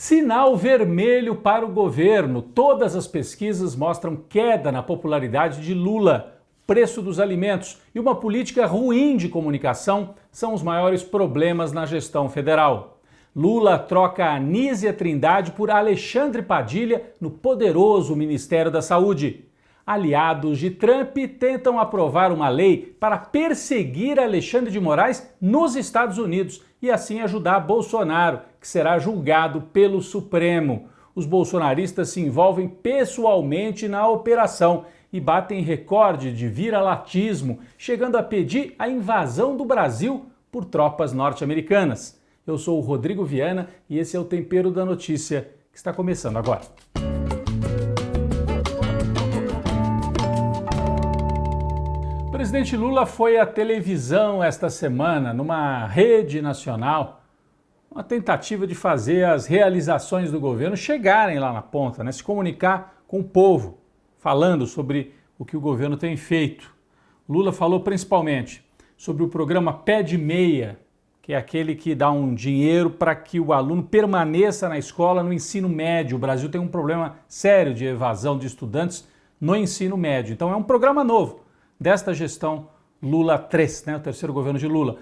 Sinal vermelho para o governo. Todas as pesquisas mostram queda na popularidade de Lula. Preço dos alimentos e uma política ruim de comunicação são os maiores problemas na gestão federal. Lula troca Anísia Trindade por Alexandre Padilha no poderoso Ministério da Saúde. Aliados de Trump tentam aprovar uma lei para perseguir Alexandre de Moraes nos Estados Unidos e assim ajudar Bolsonaro, que será julgado pelo Supremo. Os bolsonaristas se envolvem pessoalmente na operação e batem recorde de viralatismo, chegando a pedir a invasão do Brasil por tropas norte-americanas. Eu sou o Rodrigo Viana e esse é o Tempero da Notícia, que está começando agora. O presidente Lula foi à televisão esta semana, numa rede nacional, uma tentativa de fazer as realizações do governo chegarem lá na ponta, se comunicar com o povo, falando sobre o que o governo tem feito. Lula falou principalmente sobre o programa Pé de Meia, que é aquele que dá um dinheiro para que o aluno permaneça na escola no ensino médio. O Brasil tem um problema sério de evasão de estudantes no ensino médio. Então é um programa novo desta gestão Lula 3, o terceiro governo de Lula.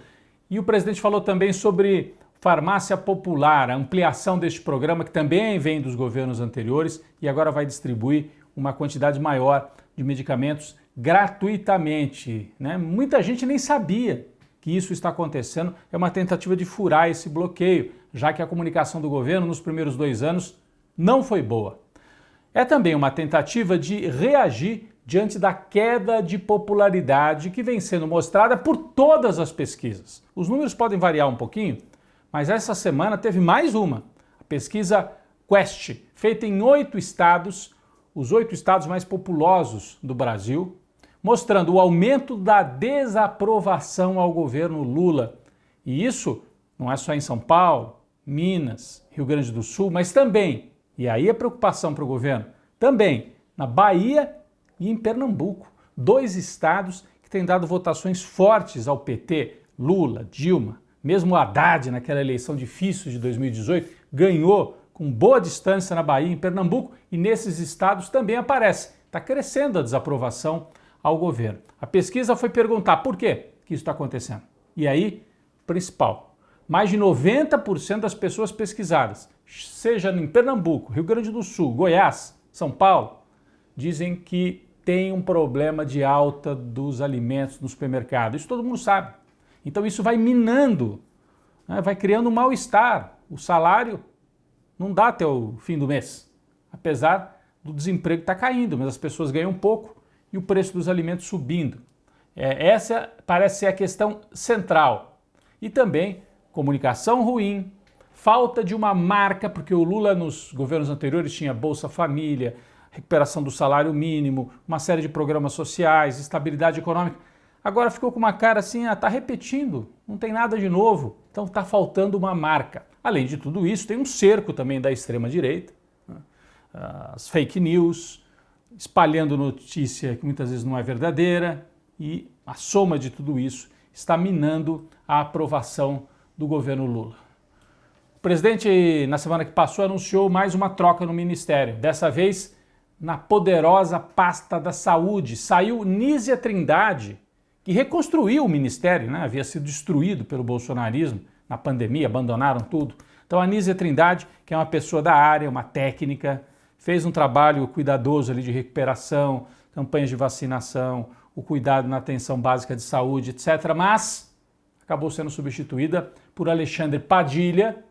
E o presidente falou também sobre farmácia popular, a ampliação deste programa que também vem dos governos anteriores e agora vai distribuir uma quantidade maior de medicamentos gratuitamente. Muita gente nem sabia que isso está acontecendo, é uma tentativa de furar esse bloqueio, já que a comunicação do governo nos primeiros 2 anos não foi boa. É também uma tentativa de reagir diante da queda de popularidade que vem sendo mostrada por todas as pesquisas. Os números podem variar um pouquinho, mas essa semana teve mais uma, a pesquisa Quest, feita em 8 estados, os 8 estados mais populosos do Brasil, mostrando o aumento da desaprovação ao governo Lula. E isso não é só em São Paulo, Minas, Rio Grande do Sul, mas também, e aí a preocupação para o governo, também na Bahia e em Pernambuco, 2 estados que têm dado votações fortes ao PT, Lula, Dilma, mesmo o Haddad naquela eleição difícil de 2018, ganhou com boa distância na Bahia e em Pernambuco, e nesses estados também aparece, está crescendo a desaprovação ao governo. A pesquisa foi perguntar por que isso está acontecendo. E aí, principal, mais de 90% das pessoas pesquisadas, seja em Pernambuco, Rio Grande do Sul, Goiás, São Paulo, dizem que tem um problema de alta dos alimentos no supermercado. Isso todo mundo sabe. Então isso vai minando, vai criando um mal-estar. O salário não dá até o fim do mês, apesar do desemprego estar caindo, mas as pessoas ganham pouco e o preço dos alimentos subindo. Essa parece ser a questão central. E também comunicação ruim, falta de uma marca, porque o Lula nos governos anteriores tinha Bolsa Família, recuperação do salário mínimo, uma série de programas sociais, estabilidade econômica. Agora ficou com uma cara assim, está repetindo, não tem nada de novo, então está faltando uma marca. Além de tudo isso, tem um cerco também da extrema-direita, as fake news, espalhando notícia que muitas vezes não é verdadeira, e a soma de tudo isso está minando a aprovação do governo Lula. O presidente, na semana que passou, anunciou mais uma troca no ministério, dessa vez na poderosa pasta da saúde. Saiu Nízia Trindade, que reconstruiu o ministério, havia sido destruído pelo bolsonarismo na pandemia, abandonaram tudo. Então a Nízia Trindade, que é uma pessoa da área, uma técnica, fez um trabalho cuidadoso ali de recuperação, campanhas de vacinação, o cuidado na atenção básica de saúde, etc., mas acabou sendo substituída por Alexandre Padilha,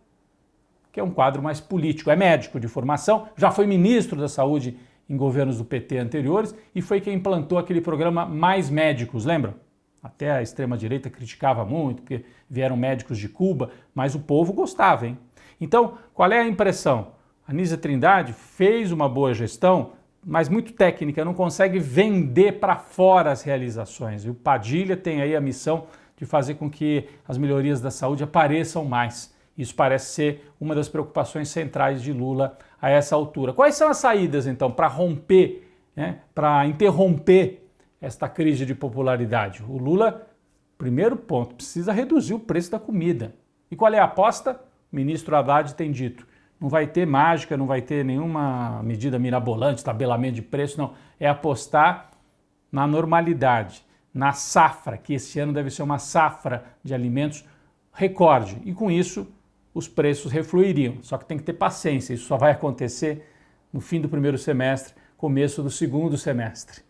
que é um quadro mais político, é médico de formação, já foi ministro da Saúde em governos do PT anteriores e foi quem implantou aquele programa Mais Médicos, lembram? Até a extrema-direita criticava muito, porque vieram médicos de Cuba, mas o povo gostava, hein? Então, qual é a impressão? A Nízia Trindade fez uma boa gestão, mas muito técnica, não consegue vender para fora as realizações. E o Padilha tem aí a missão de fazer com que as melhorias da saúde apareçam mais. Isso parece ser uma das preocupações centrais de Lula a essa altura. Quais são as saídas, então, para romper, para interromper esta crise de popularidade? O Lula, primeiro ponto, precisa reduzir o preço da comida. E qual é a aposta? O ministro Haddad tem dito, Não vai ter mágica, não vai ter nenhuma medida mirabolante, tabelamento de preço, não. É apostar na normalidade, na safra, que esse ano deve ser uma safra de alimentos recorde. E com isso, os preços refluiriam. Só que tem que ter paciência, isso só vai acontecer no fim do primeiro semestre, começo do segundo semestre.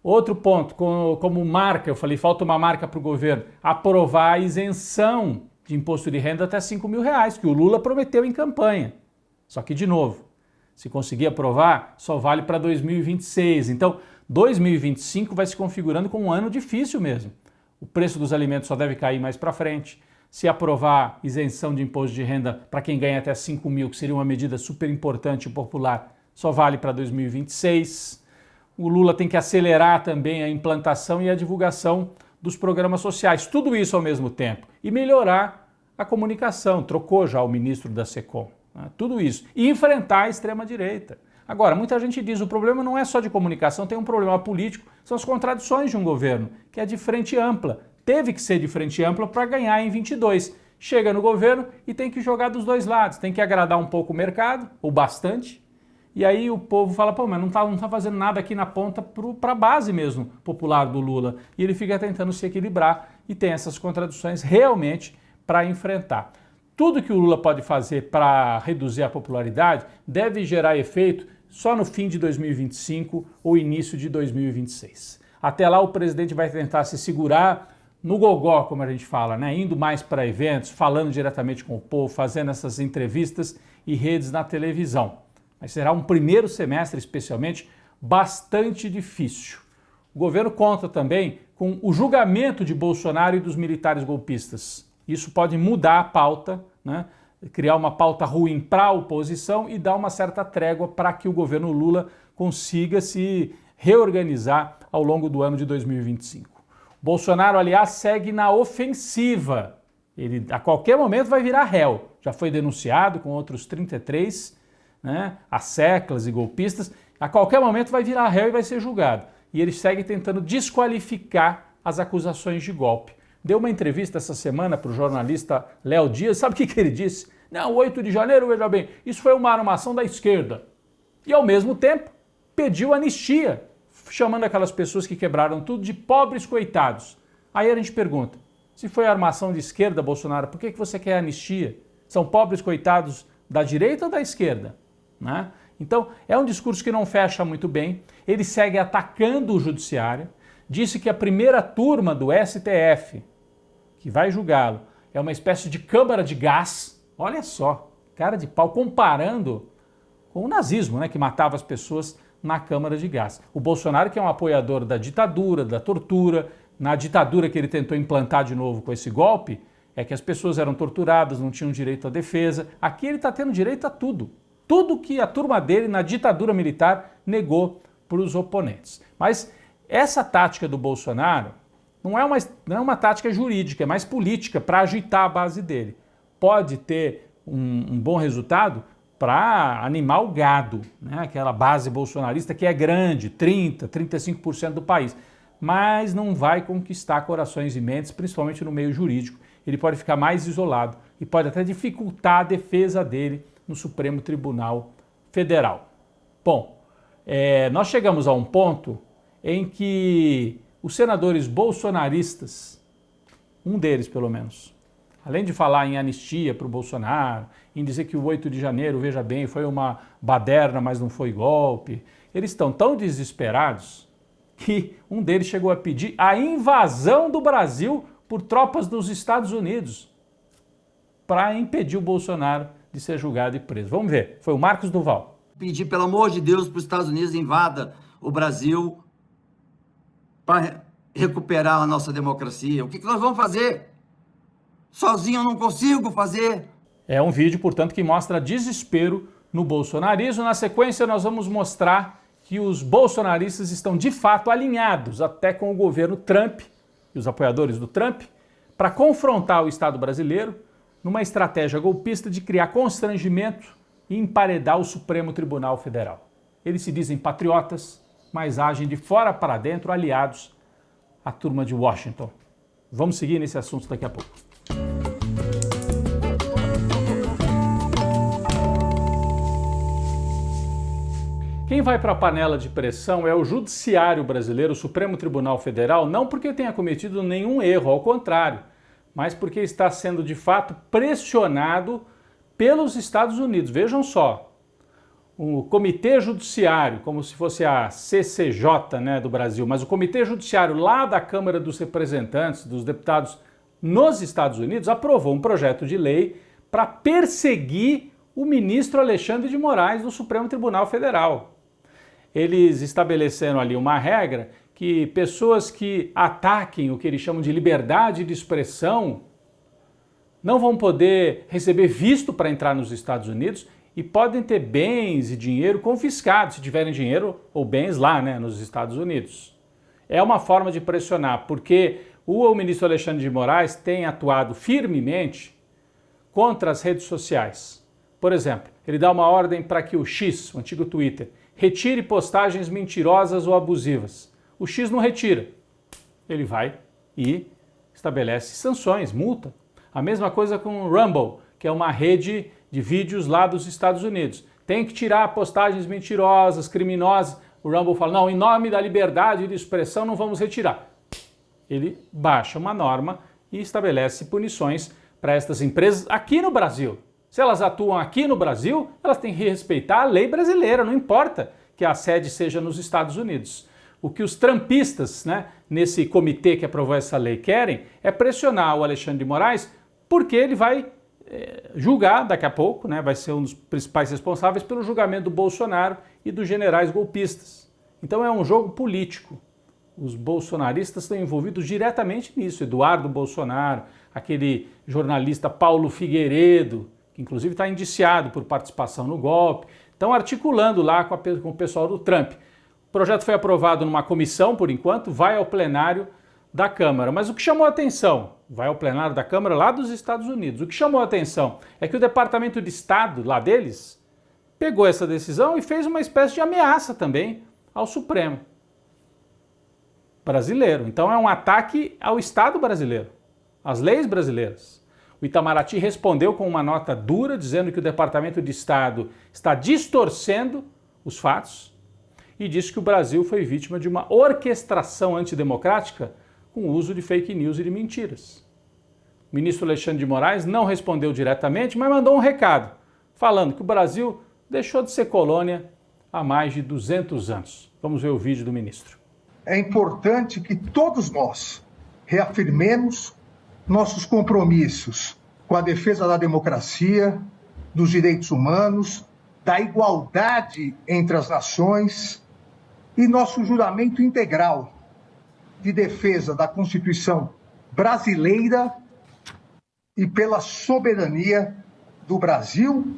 Outro ponto, como marca, eu falei, falta uma marca para o governo, aprovar a isenção de imposto de renda até R$5.000, que o Lula prometeu em campanha. Só que, de novo, se conseguir aprovar, só vale para 2026. Então, 2025 vai se configurando como um ano difícil mesmo. O preço dos alimentos só deve cair mais para frente. Se aprovar isenção de imposto de renda para quem ganha até 5 mil, que seria uma medida super importante e popular, só vale para 2026. O Lula tem que acelerar também a implantação e a divulgação dos programas sociais. Tudo isso ao mesmo tempo. E melhorar a comunicação. Trocou já o ministro da SECOM. Tudo isso. E enfrentar a extrema-direita. Agora, muita gente diz, o problema não é só de comunicação, tem um problema político, são as contradições de um governo, que é de frente ampla. Teve que ser de frente ampla para ganhar em 22. Chega no governo e tem que jogar dos dois lados, tem que agradar um pouco o mercado, ou bastante, e aí o povo fala, pô, mas não tá fazendo nada aqui na ponta para a base mesmo popular do Lula. E ele fica tentando se equilibrar e tem essas contradições realmente para enfrentar. Tudo que o Lula pode fazer para reduzir a popularidade deve gerar efeito só no fim de 2025 ou início de 2026. Até lá o presidente vai tentar se segurar no gogó, como a gente fala, né? Indo mais para eventos, falando diretamente com o povo, fazendo essas entrevistas e redes na televisão. Mas será um primeiro semestre, especialmente, bastante difícil. O governo conta também com o julgamento de Bolsonaro e dos militares golpistas. Isso pode mudar a pauta, né? Criar uma pauta ruim para a oposição e dar uma certa trégua para que o governo Lula consiga se reorganizar ao longo do ano de 2025. Bolsonaro, aliás, segue na ofensiva. Ele a qualquer momento vai virar réu. Já foi denunciado com outros 33, né, asseclas e golpistas. A qualquer momento vai virar réu e vai ser julgado. E ele segue tentando desqualificar as acusações de golpe. Deu uma entrevista essa semana para o jornalista Léo Dias. Sabe o que ele disse? Não, 8 de janeiro, veja bem, isso foi uma armação da esquerda. E, ao mesmo tempo, pediu anistia, chamando aquelas pessoas que quebraram tudo de pobres coitados. Aí a gente pergunta, se foi armação de esquerda, Bolsonaro, por que você quer anistia? São pobres coitados da direita ou da esquerda? Né? Então, é um discurso que não fecha muito bem. Ele segue atacando o judiciário. Disse que a primeira turma do STF, que vai julgá-lo, é uma espécie de câmara de gás. Olha só, cara de pau, comparando com o nazismo, né, que matava as pessoas na câmara de gás. O Bolsonaro, que é um apoiador da ditadura, da tortura, na ditadura que ele tentou implantar de novo com esse golpe, é que as pessoas eram torturadas, não tinham direito à defesa. Aqui ele está tendo direito a tudo. Tudo que a turma dele, na ditadura militar, negou para os oponentes. Mas essa tática do Bolsonaro não é uma tática jurídica, é mais política, para agitar a base dele. Pode ter um bom resultado para animar o gado, né? Aquela base bolsonarista que é grande, 30%, 35% do país, mas não vai conquistar corações e mentes, principalmente no meio jurídico. Ele pode ficar mais isolado e pode até dificultar a defesa dele no Supremo Tribunal Federal. Bom, nós chegamos a um ponto em que os senadores bolsonaristas, um deles pelo menos, além de falar em anistia para o Bolsonaro, em dizer que o 8 de janeiro, veja bem, foi uma baderna, mas não foi golpe, eles estão tão desesperados que um deles chegou a pedir a invasão do Brasil por tropas dos Estados Unidos para impedir o Bolsonaro de ser julgado e preso. Vamos ver, foi o Marcos Duval. Pedir, pelo amor de Deus, para os Estados Unidos invada o Brasil para recuperar a nossa democracia. O que nós vamos fazer? Sozinho eu não consigo fazer. É um vídeo, portanto, que mostra desespero no bolsonarismo. Na sequência, nós vamos mostrar que os bolsonaristas estão, de fato, alinhados até com o governo Trump e os apoiadores do Trump para confrontar o Estado brasileiro numa estratégia golpista de criar constrangimento e emparedar o Supremo Tribunal Federal. Eles se dizem patriotas, mas agem de fora para dentro, aliados à turma de Washington. Vamos seguir nesse assunto daqui a pouco. Quem vai para a panela de pressão é o Judiciário brasileiro, o Supremo Tribunal Federal, não porque tenha cometido nenhum erro, ao contrário, mas porque está sendo de fato pressionado pelos Estados Unidos. Vejam só, o Comitê Judiciário, como se fosse a CCJ, né, do Brasil, mas o Comitê Judiciário lá da Câmara dos Representantes, dos deputados nos Estados Unidos, aprovou um projeto de lei para perseguir o ministro Alexandre de Moraes do Supremo Tribunal Federal. Eles estabeleceram ali uma regra que pessoas que ataquem o que eles chamam de liberdade de expressão não vão poder receber visto para entrar nos Estados Unidos e podem ter bens e dinheiro confiscados, se tiverem dinheiro ou bens lá, né, nos Estados Unidos. É uma forma de pressionar, porque o ministro Alexandre de Moraes tem atuado firmemente contra as redes sociais. Por exemplo, ele dá uma ordem para que o X, o antigo Twitter, retire postagens mentirosas ou abusivas. O X não retira. Ele vai e estabelece sanções, multa. A mesma coisa com o Rumble, que é uma rede de vídeos lá dos Estados Unidos. Tem que tirar postagens mentirosas, criminosas. O Rumble fala, não, em nome da liberdade de expressão não vamos retirar. Ele baixa uma norma e estabelece punições para estas empresas aqui no Brasil. Se elas atuam aqui no Brasil, elas têm que respeitar a lei brasileira, não importa que a sede seja nos Estados Unidos. O que os trumpistas, né, nesse comitê que aprovou essa lei querem é pressionar o Alexandre de Moraes porque ele vai julgar daqui a pouco, né, vai ser um dos principais responsáveis pelo julgamento do Bolsonaro e dos generais golpistas. Então é um jogo político. Os bolsonaristas estão envolvidos diretamente nisso. Eduardo Bolsonaro, aquele jornalista Paulo Figueiredo, que inclusive está indiciado por participação no golpe, estão articulando lá com o pessoal do Trump. O projeto foi aprovado numa comissão, por enquanto, vai ao plenário da Câmara. Mas o que chamou a atenção, vai ao plenário da Câmara lá dos Estados Unidos, o que chamou a atenção é que o Departamento de Estado lá deles pegou essa decisão e fez uma espécie de ameaça também ao Supremo brasileiro. Então é um ataque ao Estado brasileiro, às leis brasileiras. O Itamaraty respondeu com uma nota dura, dizendo que o Departamento de Estado está distorcendo os fatos e disse que o Brasil foi vítima de uma orquestração antidemocrática com o uso de fake news e de mentiras. O ministro Alexandre de Moraes não respondeu diretamente, mas mandou um recado, falando que o Brasil deixou de ser colônia há mais de 200 anos. Vamos ver o vídeo do ministro. É importante que todos nós reafirmemos nossos compromissos com a defesa da democracia, dos direitos humanos, da igualdade entre as nações e nosso juramento integral de defesa da Constituição brasileira e pela soberania do Brasil,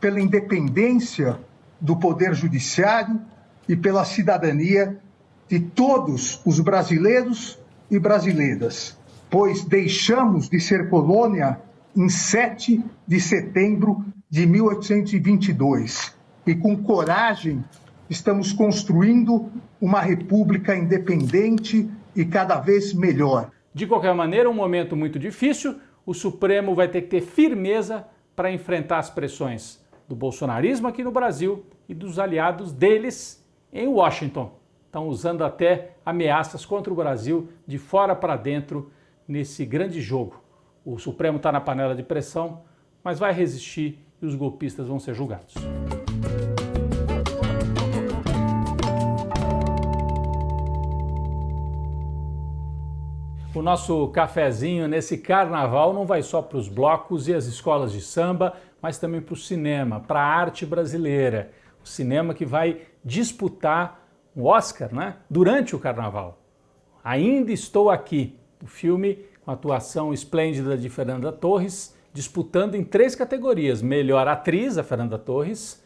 pela independência do Poder Judiciário e pela cidadania de todos os brasileiros e brasileiras, pois deixamos de ser colônia em 7 de setembro de 1822 e com coragem estamos construindo uma república independente e cada vez melhor. De qualquer maneira, um momento muito difícil, o Supremo vai ter que ter firmeza para enfrentar as pressões do bolsonarismo aqui no Brasil e dos aliados deles em Washington. Estão usando até ameaças contra o Brasil de fora para dentro nesse grande jogo. O Supremo está na panela de pressão, mas vai resistir e os golpistas vão ser julgados. O nosso cafezinho nesse carnaval não vai só para os blocos e as escolas de samba, mas também para o cinema, para a arte brasileira. O cinema que vai disputar o Oscar, né, durante o carnaval. Ainda Estou Aqui, o filme com a atuação esplêndida de Fernanda Torres, disputando em 3 categorias: melhor atriz, a Fernanda Torres,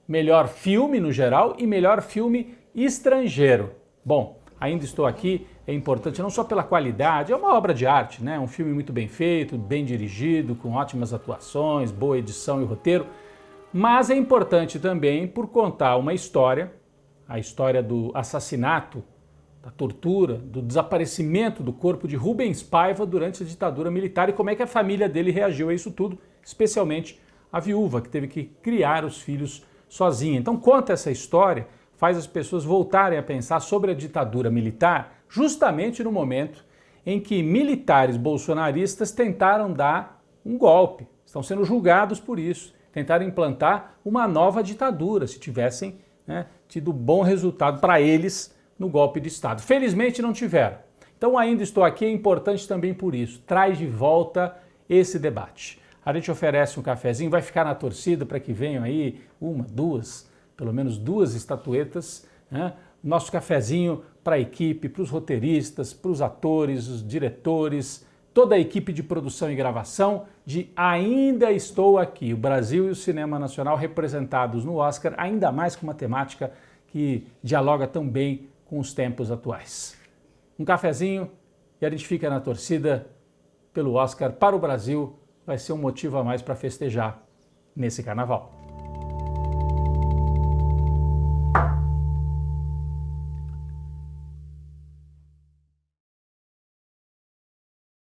melhor filme no geral e melhor filme estrangeiro. Bom, Ainda Estou Aqui é importante não só pela qualidade, é uma obra de arte, né? Um filme muito bem feito, bem dirigido, com ótimas atuações, boa edição e roteiro, mas é importante também por contar uma história, a história do assassinato, da tortura, do desaparecimento do corpo de Rubens Paiva durante a ditadura militar e como é que a família dele reagiu a isso tudo, especialmente a viúva, que teve que criar os filhos sozinha. Então conta essa história, faz as pessoas voltarem a pensar sobre a ditadura militar, justamente no momento em que militares bolsonaristas tentaram dar um golpe, estão sendo julgados por isso, tentaram implantar uma nova ditadura, se tivessem, né, tido bom resultado para eles no golpe de Estado. Felizmente não tiveram. Então ainda estou aqui, é importante também por isso, traz de volta esse debate. A gente oferece um cafezinho, vai ficar na torcida para que venham aí uma, duas, pelo menos duas estatuetas, né? Nosso cafezinho para a equipe, para os roteiristas, para os atores, os diretores, toda a equipe de produção e gravação de Ainda Estou Aqui, o Brasil e o cinema nacional representados no Oscar, ainda mais com uma temática que dialoga tão bem com os tempos atuais. Um cafezinho e a gente fica na torcida pelo Oscar para o Brasil, vai ser um motivo a mais para festejar nesse carnaval.